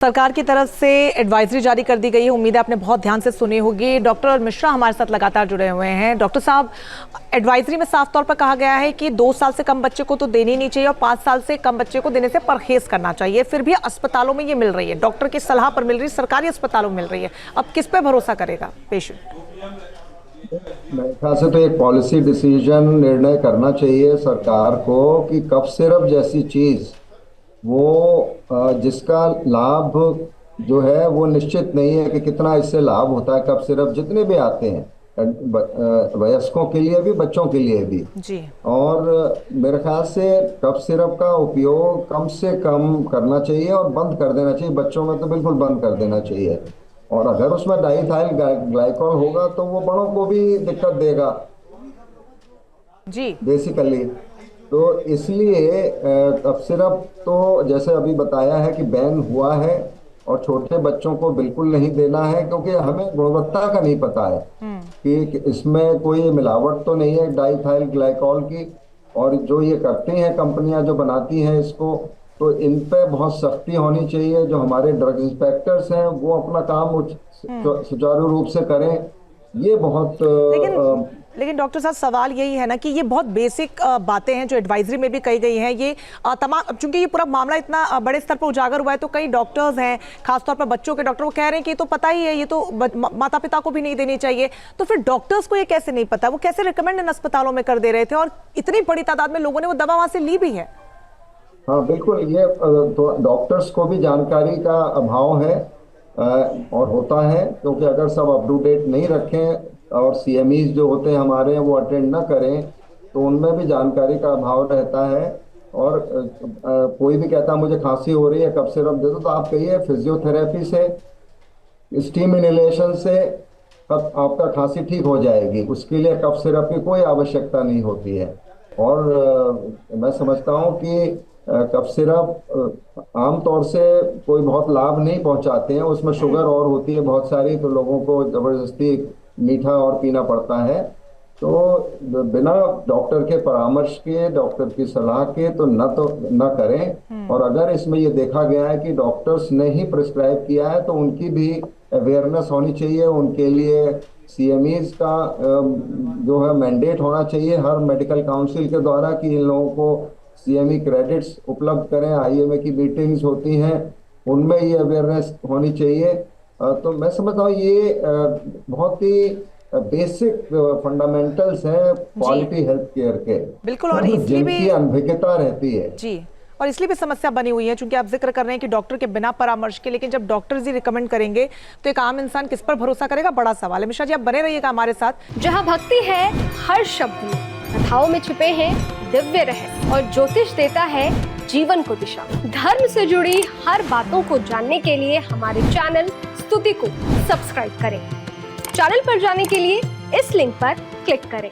सरकार की तरफ से एडवाइजरी जारी कर दी गई है। उम्मीद है आपने बहुत ध्यान से सुनी होगी। डॉक्टर मिश्रा हमारे साथ लगातार जुड़े हुए हैं। डॉक्टर साहब, एडवाइजरी में साफ तौर पर कहा गया है कि 2 साल से कम बच्चे को तो देनी नहीं चाहिए और 5 साल से कम बच्चे को देने से परहेज करना चाहिए। फिर भी अस्पतालों में ये मिल रही है, डॉक्टर की सलाह पर मिल रही है, सरकारी अस्पतालों में मिल रही है। अब किस पे भरोसा करेगा पेशेंट? मेरे ख्याल से तो एक पॉलिसी डिसीजन निर्णय करना चाहिए सरकार को कि कफ सिरप जैसी चीज वो जिसका लाभ जो है वो निश्चित नहीं है कि कितना इससे लाभ होता है। कफ सिरप जितने भी आते हैं वयस्कों के लिए भी बच्चों के लिए भी जी। और मेरे ख्याल से कफ सिरप का उपयोग कम से कम करना चाहिए और बंद कर देना चाहिए। बच्चों में तो बिल्कुल बंद कर देना चाहिए। और अगर उसमें डाइथाइल ग्लाइकॉल होगा तो वो बड़ों को भी दिक्कत देगा जी। बेसिकली। तो इसलिए कफ सिरप तो जैसे अभी बताया है कि बैन हुआ है और छोटे बच्चों को बिल्कुल नहीं देना है, क्योंकि हमें गुणवत्ता का नहीं पता है कि इसमें कोई मिलावट तो नहीं है डाइथाइल ग्लाइकॉल की। और जो ये करती हैं कंपनियां जो बनाती हैं इसको, तो इन पे बहुत सख्ती होनी चाहिए। जो हमारे ड्रग इंस्पेक्टर्स हैं वो अपना काम सुचारू रूप से करें। ये बहुत लेकिन डॉक्टर साहब, सवाल यही है ना कि ये बहुत बेसिक बातें हैं जो एडवाइजरी में भी कही गई हैं। ये तमाम, चूंकि ये पूरा मामला इतना बड़े स्तर पर उजागर हुआ है, तो कई डॉक्टर्स हैं, खासतौर पर बच्चों के डॉक्टर, वो कह रहे हैं कि ये तो पता ही है, ये तो माता पिता को भी नहीं देनी चाहिए। तो फिर डॉक्टर्स को ये कैसे नहीं पता? वो कैसे रिकमेंड इन अस्पतालों में कर दे रहे थे और इतनी बड़ी तादाद में लोगों ने वो दवा वहां से ली भी है? हाँ बिल्कुल, ये तो डॉक्टर्स को भी जानकारी का अभाव है और होता है, क्योंकि अगर सब अप टू डेट नहीं रखें और सीएमईज जो होते हैं हमारे वो अटेंड ना करें तो उनमें भी जानकारी का अभाव रहता है। और कोई भी कहता है मुझे खांसी हो रही है कफ सिरप दे दो, तो आप कहिए फिजियोथेरेपी से, स्टीम इनहेलेशन से आपका खांसी ठीक हो जाएगी। उसके लिए कफ सिरप की कोई आवश्यकता नहीं होती है। और मैं समझता हूँ कि कफ सिरप आमतौर से कोई बहुत लाभ नहीं पहुंचाते हैं। उसमें शुगर और होती है बहुत सारी, तो लोगों को जबरदस्ती मीठा और पीना पड़ता है। तो बिना डॉक्टर के परामर्श के, डॉक्टर की सलाह के तो न करें। और अगर इसमें ये देखा गया है कि डॉक्टर्स ने ही प्रिस्क्राइब किया है तो उनकी भी अवेयरनेस होनी चाहिए। उनके लिए सीएमईज का जो है मैंडेट होना चाहिए हर मेडिकल काउंसिल के द्वारा कि इन लोगों को सीएमई क्रेडिट्स उपलब्ध करें। आईएमए की मीटिंग्स होती हैं, उनमें ये अवेयरनेस होनी चाहिए। तो मैं समझता हूँ ये बहुत ही बेसिक फंडामेंटल्स हैं क्वालिटी हेल्थ केयर के, बिल्कुल। और इसलिए भी जिनकी अनभिज्ञता रहती है जी, और इसलिए भी समस्या बनी हुई है, क्योंकि आप जिक्र कर रहे हैं कि डॉक्टर के बिना परामर्श के, लेकिन जब डॉक्टर्स ही रिकमेंड करेंगे तो एक आम इंसान किस पर भरोसा करेगा? बड़ा सवाल है। मिश्रा जी, आप बने रहिएगा हमारे साथ। जहां भक्ति है हर शब्द में, कथाओं में छिपे हैं दिव्य रहस्य और ज्योतिष देता है जीवन को दिशा। धर्म से जुड़ी हर बातों को जानने के लिए हमारे चैनल स्तुति को सब्सक्राइब करें। चैनल पर जाने के लिए इस लिंक पर क्लिक करें।